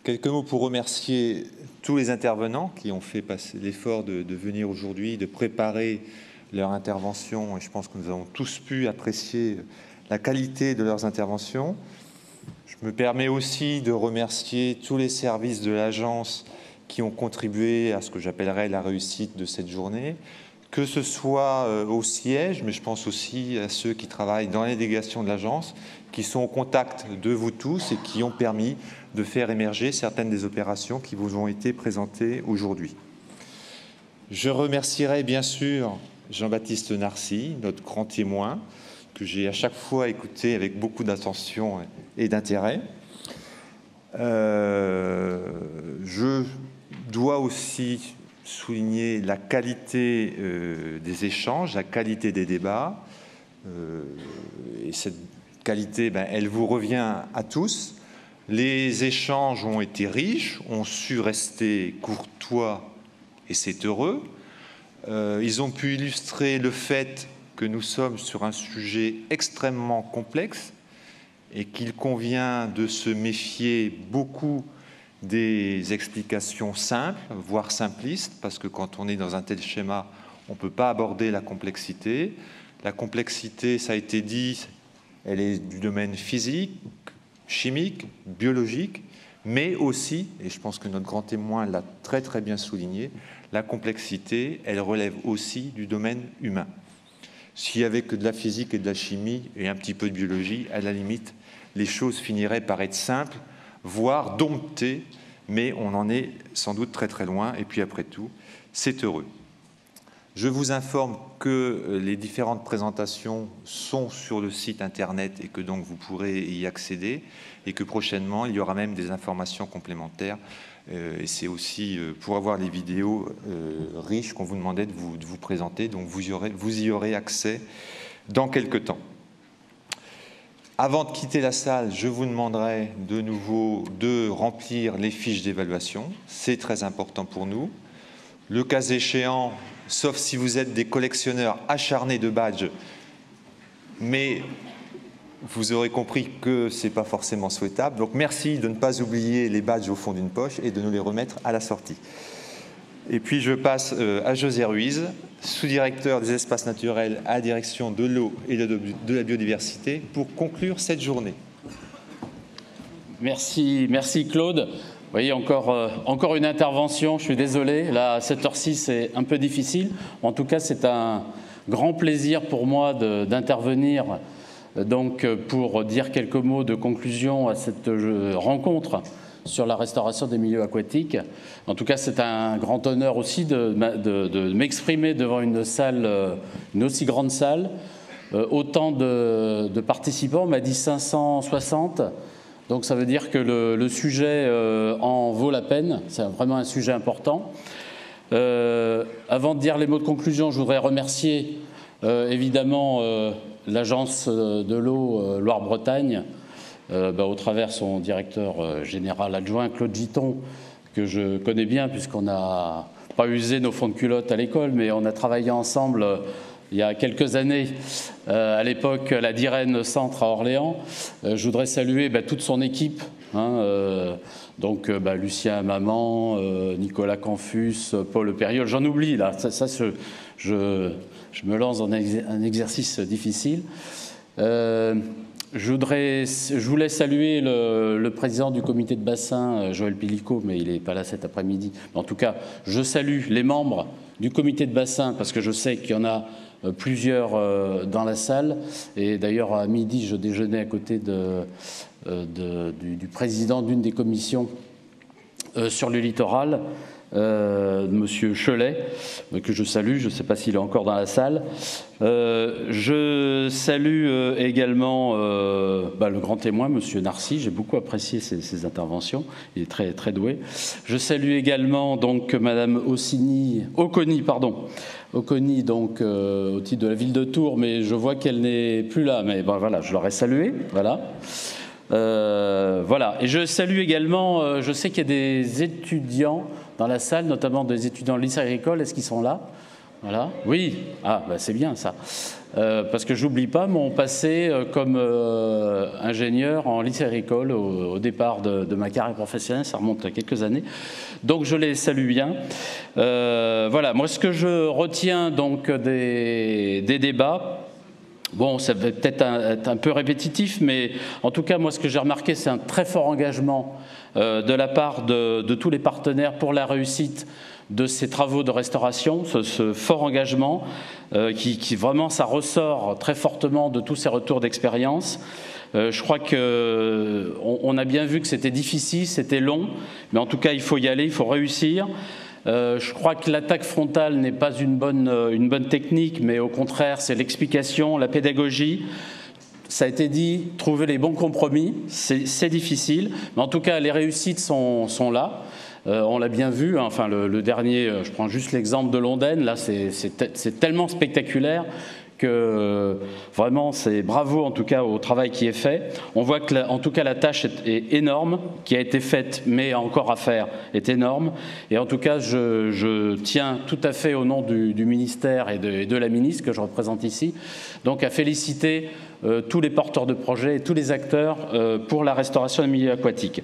Quelques mots pour remercier tous les intervenants qui ont fait passer l'effort de venir aujourd'hui, de préparer leur intervention. Et je pense que nous avons tous pu apprécier la qualité de leurs interventions. Je me permets aussi de remercier tous les services de l'agence qui ont contribué à ce que j'appellerais la réussite de cette journée, que ce soit au siège, mais je pense aussi à ceux qui travaillent dans les délégations de l'agence, qui sont au contact de vous tous et qui ont permis de faire émerger certaines des opérations qui vous ont été présentées aujourd'hui. Je remercierai bien sûr Jean-Baptiste Narcy, notre grand témoin, que j'ai à chaque fois écouté avec beaucoup d'attention et d'intérêt. Je dois aussi souligner la qualité des échanges, la qualité des débats. Et cette qualité, elle vous revient à tous. Les échanges ont été riches, ont su rester courtois et c'est heureux. Ils ont pu illustrer le fait que nous sommes sur un sujet extrêmement complexe et qu'il convient de se méfier beaucoup des explications simples, voire simplistes, parce que quand on est dans un tel schéma, on ne peut pas aborder la complexité. La complexité, ça a été dit, elle est du domaine physique, chimique, biologique, mais aussi, et je pense que notre grand témoin l'a très très bien souligné, la complexité, elle relève aussi du domaine humain. S'il n'y avait que de la physique et de la chimie et un petit peu de biologie, à la limite, les choses finiraient par être simples, voire domptées, mais on en est sans doute très très loin, et puis après tout, c'est heureux. Je vous informe que les différentes présentations sont sur le site internet et que donc vous pourrez y accéder, et que prochainement, il y aura même des informations complémentaires. Et c'est aussi pour avoir les vidéos riches qu'on vous demandait de vous présenter, donc vous y aurez accès dans quelques temps. Avant de quitter la salle, je vous demanderai de nouveau de remplir les fiches d'évaluation. C'est très important pour nous. Le cas échéant, sauf si vous êtes des collectionneurs acharnés de badges, mais vous aurez compris que ce n'est pas forcément souhaitable. Donc merci de ne pas oublier les badges au fond d'une poche et de nous les remettre à la sortie. Et puis je passe à José Ruiz, sous-directeur des espaces naturels à la direction de l'eau et de la biodiversité, pour conclure cette journée. Merci Claude. Vous voyez, encore une intervention, je suis désolé, là à cette heure-ci c'est un peu difficile. En tout cas, c'est un grand plaisir pour moi d'intervenir donc pour dire quelques mots de conclusion à cette rencontre sur la restauration des milieux aquatiques. En tout cas, c'est un grand honneur aussi de m'exprimer devant une salle, une aussi grande salle. Autant de participants, on m'a dit 560. Donc ça veut dire que le sujet en vaut la peine. C'est vraiment un sujet important. Avant de dire les mots de conclusion, je voudrais remercier évidemment l'agence de l'eau Loire-Bretagne, au travers son directeur général adjoint, Claude Giton, que je connais bien puisqu'on n'a pas usé nos fonds de culotte à l'école, mais on a travaillé ensemble il y a quelques années, à l'époque, à la Dirène Centre à Orléans. Je voudrais saluer toute son équipe, donc Lucien Maman, Nicolas Canfus, Paul Périol, j'en oublie là, je me lance dans un exercice difficile. Je voulais saluer le président du comité de bassin, Joël Pillico, mais il n'est pas là cet après-midi. En tout cas, je salue les membres du comité de bassin parce que je sais qu'il y en a plusieurs dans la salle. Et d'ailleurs, à midi, je déjeunais à côté du président d'une des commissions sur le littoral, Monsieur Cholet, que je salue, je ne sais pas s'il est encore dans la salle. Je salue également le grand témoin, Monsieur Narcy, j'ai beaucoup apprécié ses interventions, il est très, très doué. Je salue également donc Madame Oconi, donc au titre de la ville de Tours, mais je vois qu'elle n'est plus là, mais voilà, je l'aurais saluée, voilà. Voilà, et je salue également, je sais qu'il y a des étudiants dans la salle, notamment des étudiants de lycée agricole, est-ce qu'ils sont là? Voilà. Oui, ah, bah c'est bien ça. Parce que j'oublie pas mon passé comme ingénieur en lycée agricole au départ de ma carrière professionnelle, ça remonte à quelques années. Donc je les salue bien. Voilà, moi ce que je retiens donc des débats, bon, ça va peut-être être un peu répétitif, mais en tout cas, moi ce que j'ai remarqué, c'est un très fort engagement de la part de tous les partenaires pour la réussite de ces travaux de restauration, ce fort engagement qui vraiment, ça ressort très fortement de tous ces retours d'expérience. Je crois qu'on a bien vu que c'était difficile, c'était long, mais en tout cas, il faut y aller, il faut réussir. Je crois que l'attaque frontale n'est pas une bonne technique, mais au contraire, c'est l'explication, la pédagogie. Ça a été dit, trouver les bons compromis, c'est difficile, mais en tout cas, les réussites sont là. On l'a bien vu, hein, enfin le dernier, je prends juste l'exemple de Londaine, là c'est tellement spectaculaire que vraiment c'est bravo en tout cas au travail qui est fait. On voit que en tout cas la tâche est énorme, qui a été faite mais encore à faire est énorme. Et en tout cas je tiens tout à fait au nom du ministère et de la ministre que je représente ici, donc à féliciter tous les porteurs de projets et tous les acteurs pour la restauration des milieux aquatiques.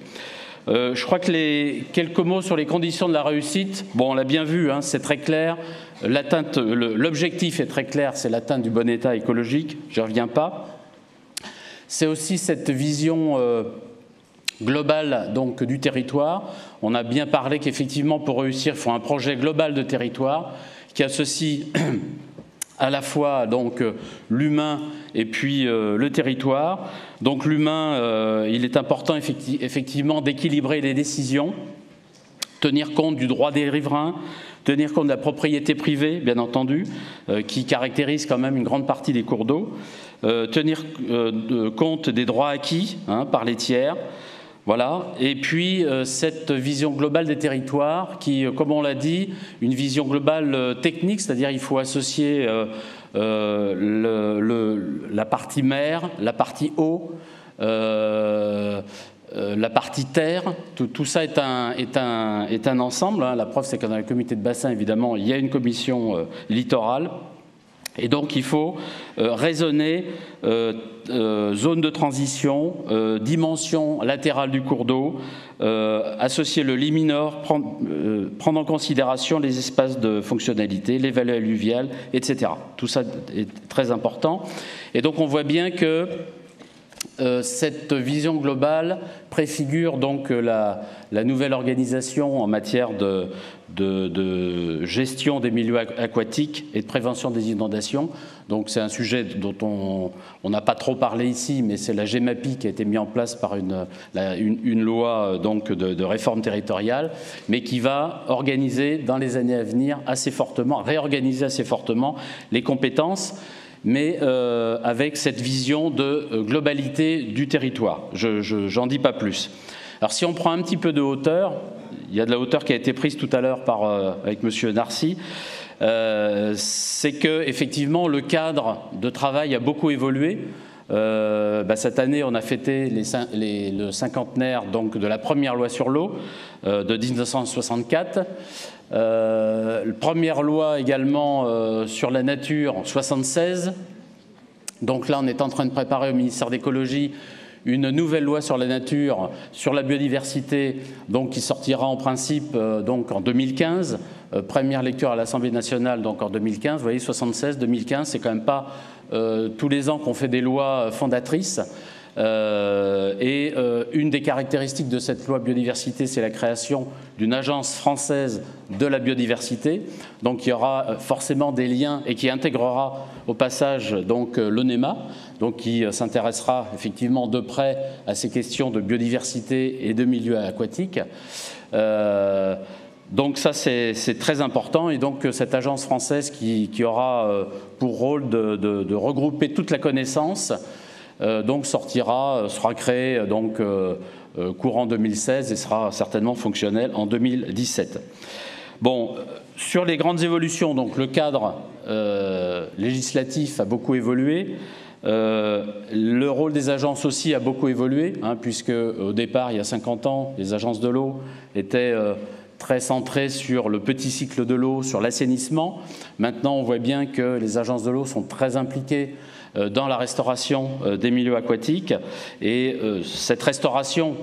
Je crois que quelques mots sur les conditions de la réussite. Bon, on l'a bien vu, hein, c'est très clair. L'objectif est très clair, c'est l'atteinte du bon état écologique. Je n'y reviens pas. C'est aussi cette vision globale donc, du territoire. On a bien parlé qu'effectivement, pour réussir, il faut un projet global de territoire qui associe à la fois donc l'humain et puis le territoire. Donc l'humain, il est important effectivement d'équilibrer les décisions, tenir compte du droit des riverains, tenir compte de la propriété privée, bien entendu, qui caractérise quand même une grande partie des cours d'eau, tenir compte des droits acquis par les tiers. Voilà, et puis cette vision globale des territoires qui, comme on l'a dit, une vision globale technique, c'est-à-dire il faut associer la partie mer, la partie eau, la partie terre, tout ça est un ensemble. Hein. La preuve, c'est que dans le comité de bassin, évidemment, il y a une commission littorale. Et donc il faut raisonner zone de transition, dimension latérale du cours d'eau, associer le lit mineur, prendre en considération les espaces de fonctionnalité, les vallées alluviales, etc. Tout ça est très important. Et donc on voit bien que cette vision globale préfigure donc la nouvelle organisation en matière de gestion des milieux aquatiques et de prévention des inondations. Donc c'est un sujet dont on n'a pas trop parlé ici, mais c'est la GEMAPI qui a été mise en place par une loi donc de réforme territoriale, mais qui va organiser dans les années à venir assez fortement, réorganiser assez fortement les compétences, mais avec cette vision de globalité du territoire. J'en dis pas plus. Alors si on prend un petit peu de hauteur, il y a de la hauteur qui a été prise tout à l'heure avec M. Narcy, c'est que effectivement le cadre de travail a beaucoup évolué. Cette année, on a fêté le cinquantenaire donc, de la première loi sur l'eau de 1964. Première loi également sur la nature en 1976. Donc là, on est en train de préparer au ministère de l'Écologie une nouvelle loi sur la nature, sur la biodiversité, donc qui sortira en principe donc en 2015. Première lecture à l'Assemblée nationale donc en 2015. Vous voyez, 76, 2015, c'est quand même pas tous les ans qu'on fait des lois fondatrices. Une des caractéristiques de cette loi biodiversité, c'est la création d'une agence française de la biodiversité. Donc il y aura forcément des liens et qui intégrera au passage donc l'ONEMA, donc qui s'intéressera effectivement de près à ces questions de biodiversité et de milieux aquatiques. Donc ça c'est très important, et donc cette agence française qui aura pour rôle de regrouper toute la connaissance donc sera créée donc courant 2016 et sera certainement fonctionnelle en 2017. Bon, sur les grandes évolutions, donc le cadre législatif a beaucoup évolué. Le rôle des agences aussi a beaucoup évolué, puisque au départ, il y a 50 ans, les agences de l'eau étaient très centré sur le petit cycle de l'eau, sur l'assainissement. Maintenant, on voit bien que les agences de l'eau sont très impliquées dans la restauration des milieux aquatiques. Et cette restauration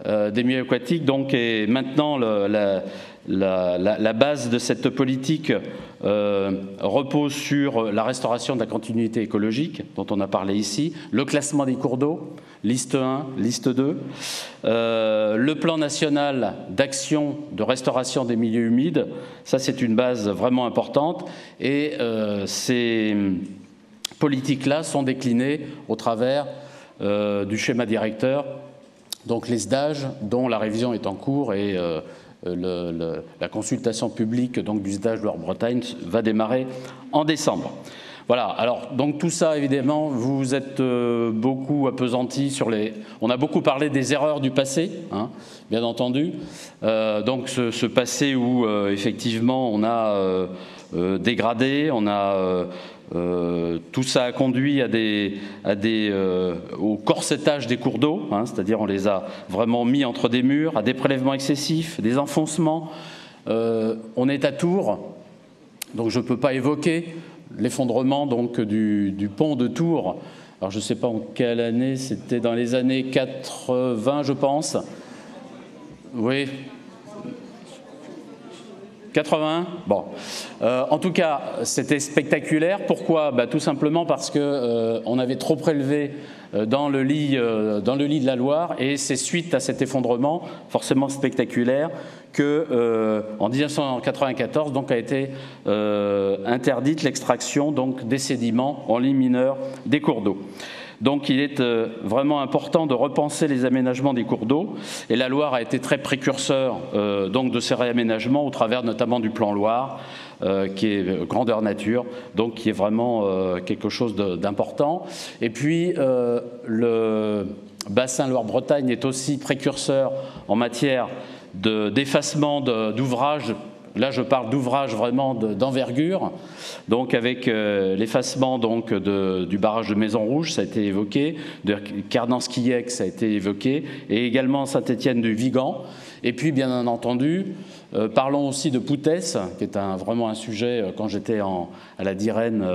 des milieux aquatiques donc, est maintenant la base de cette politique repose sur la restauration de la continuité écologique, dont on a parlé ici, le classement des cours d'eau, liste 1, liste 2, le plan national d'action de restauration des milieux humides, ça c'est une base vraiment importante, et ces politiques-là sont déclinées au travers du schéma directeur, donc les SDAGE, dont la révision est en cours, et la consultation publique donc, du SDAGE Loire-Bretagne va démarrer en décembre. Voilà, alors donc tout ça évidemment, vous êtes beaucoup appesantis sur les... On a beaucoup parlé des erreurs du passé, hein, bien entendu. Donc ce passé où effectivement on a dégradé, on a... tout ça a conduit au corsetage des cours d'eau, hein, c'est-à-dire on les a vraiment mis entre des murs, à des prélèvements excessifs, des enfoncements. On est à Tours, donc je ne peux pas évoquer l'effondrement donc du pont de Tours. Alors je ne sais pas en quelle année, c'était dans les années 80, je pense. Oui. 81 ? Bon. En tout cas, c'était spectaculaire. Pourquoi ? Tout simplement parce qu'on avait trop prélevé dans le lit de la Loire, et c'est suite à cet effondrement, forcément spectaculaire, que en 1994 donc, a été interdite l'extraction donc, des sédiments en lit mineur des cours d'eau. Donc il est vraiment important de repenser les aménagements des cours d'eau, et la Loire a été très précurseur donc de ces réaménagements au travers notamment du plan Loire, qui est grandeur nature, donc qui est vraiment quelque chose d'important. Et puis le bassin Loire-Bretagne est aussi précurseur en matière d'effacement d'ouvrages. Là, je parle d'ouvrages vraiment d'envergure, donc avec l'effacement donc du barrage de Maison Rouge, ça a été évoqué, de Cardan-Squillec, ça a été évoqué, et également Saint-Étienne-du-Vigan. Et puis, bien entendu, parlons aussi de Poutès, qui est vraiment un sujet, quand j'étais à la DIREN,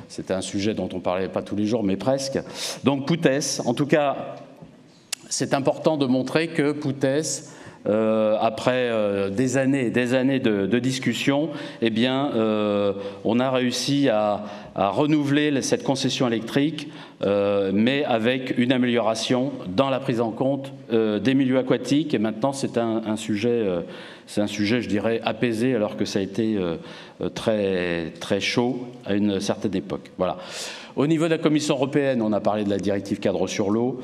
c'était un sujet dont on ne parlait pas tous les jours, mais presque. Donc Poutès, en tout cas, c'est important de montrer que Poutès, après des années et des années de discussion, eh bien, on a réussi à renouveler cette concession électrique, mais avec une amélioration dans la prise en compte des milieux aquatiques. Et maintenant, c'est un sujet, je dirais, apaisé, alors que ça a été très, très chaud à une certaine époque. Voilà. Au niveau de la Commission européenne, on a parlé de la directive cadre sur l'eau.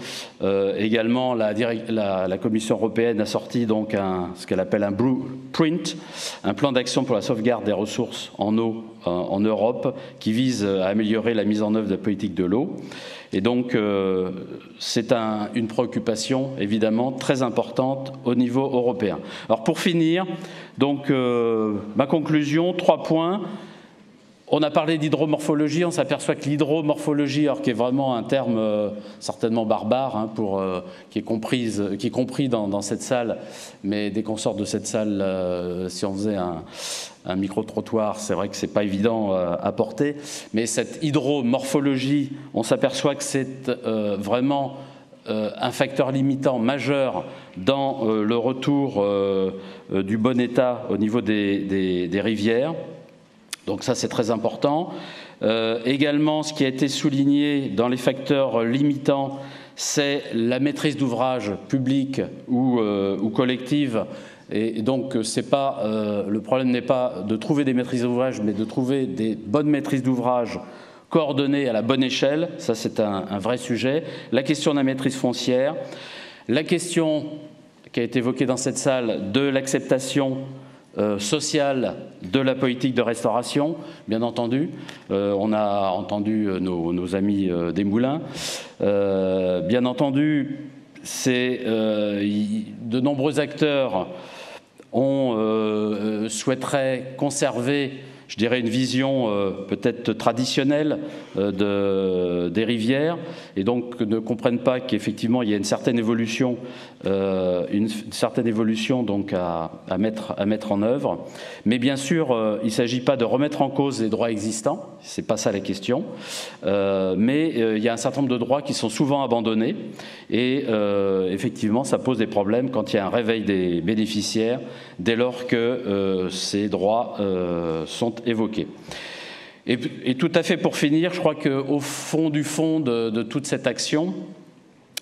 Également, la Commission européenne a sorti donc ce qu'elle appelle un blueprint, un plan d'action pour la sauvegarde des ressources en eau en Europe, qui vise à améliorer la mise en œuvre de la politique de l'eau. Et donc, c'est une préoccupation évidemment très importante au niveau européen. Alors pour finir, donc ma conclusion, 3 points. On a parlé d'hydromorphologie, on s'aperçoit que l'hydromorphologie, alors qui est vraiment un terme certainement barbare, hein, qui est compris dans cette salle, mais dès qu'on sort de cette salle, si on faisait un micro-trottoir, c'est vrai que c'est pas évident à porter, mais cette hydromorphologie, on s'aperçoit que c'est vraiment un facteur limitant majeur dans le retour du bon état au niveau des rivières. Donc ça, c'est très important. Également, ce qui a été souligné dans les facteurs limitants, c'est la maîtrise d'ouvrage publique ou collective. Et donc, le problème n'est pas de trouver des maîtrises d'ouvrage, mais de trouver des bonnes maîtrises d'ouvrage coordonnées à la bonne échelle. Ça, c'est un vrai sujet. La question de la maîtrise foncière. La question qui a été évoquée dans cette salle de l'acceptation sociale de la politique de restauration, bien entendu. On a entendu nos amis des Moulins. Bien entendu, de nombreux acteurs souhaiteraient conserver je dirais, une vision peut-être traditionnelle des rivières, et donc ne comprennent pas qu'effectivement il y a une certaine évolution donc à mettre en œuvre. Mais bien sûr, il ne s'agit pas de remettre en cause les droits existants, c'est pas ça la question, mais il y a un certain nombre de droits qui sont souvent abandonnés, et effectivement ça pose des problèmes quand il y a un réveil des bénéficiaires dès lors que ces droits sont évoqués. Et tout à fait pour finir, je crois qu'au fond du fond de toute cette action,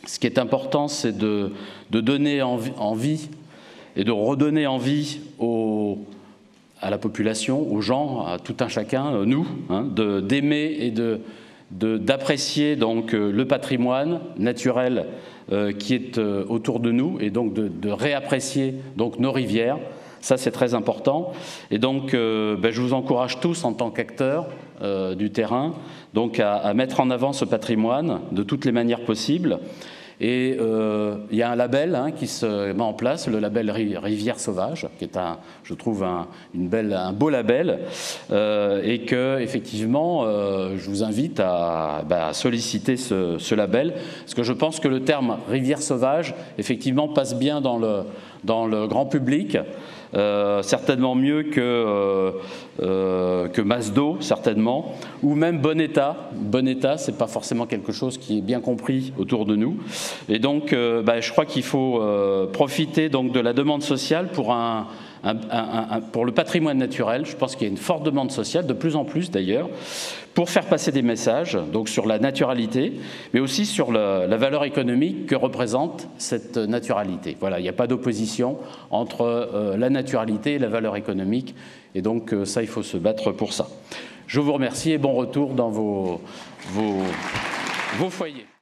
ce qui est important, c'est de donner envie et de redonner envie à la population, aux gens, à tout un chacun, nous, d'aimer et d'apprécier donc le patrimoine naturel qui est autour de nous, et donc de réapprécier donc nos rivières. Ça, c'est très important. Et donc, je vous encourage tous, en tant qu'acteurs du terrain, donc à mettre en avant ce patrimoine de toutes les manières possibles. Et il y a un label qui se met en place, le label Rivière Sauvage, qui est, je trouve, un beau label, et que, effectivement, je vous invite à solliciter ce label, parce que je pense que le terme Rivière Sauvage, effectivement, passe bien dans le grand public. Certainement mieux que masse d'eau, certainement, ou même bon état. Bon état, c'est pas forcément quelque chose qui est bien compris autour de nous. Et donc, je crois qu'il faut profiter donc de la demande sociale pour le patrimoine naturel. Je pense qu'il y a une forte demande sociale, de plus en plus d'ailleurs, pour faire passer des messages donc sur la naturalité, mais aussi sur la valeur économique que représente cette naturalité. Voilà, il n'y a pas d'opposition entre la naturalité et la valeur économique, et donc ça, il faut se battre pour ça. Je vous remercie et bon retour dans vos foyers.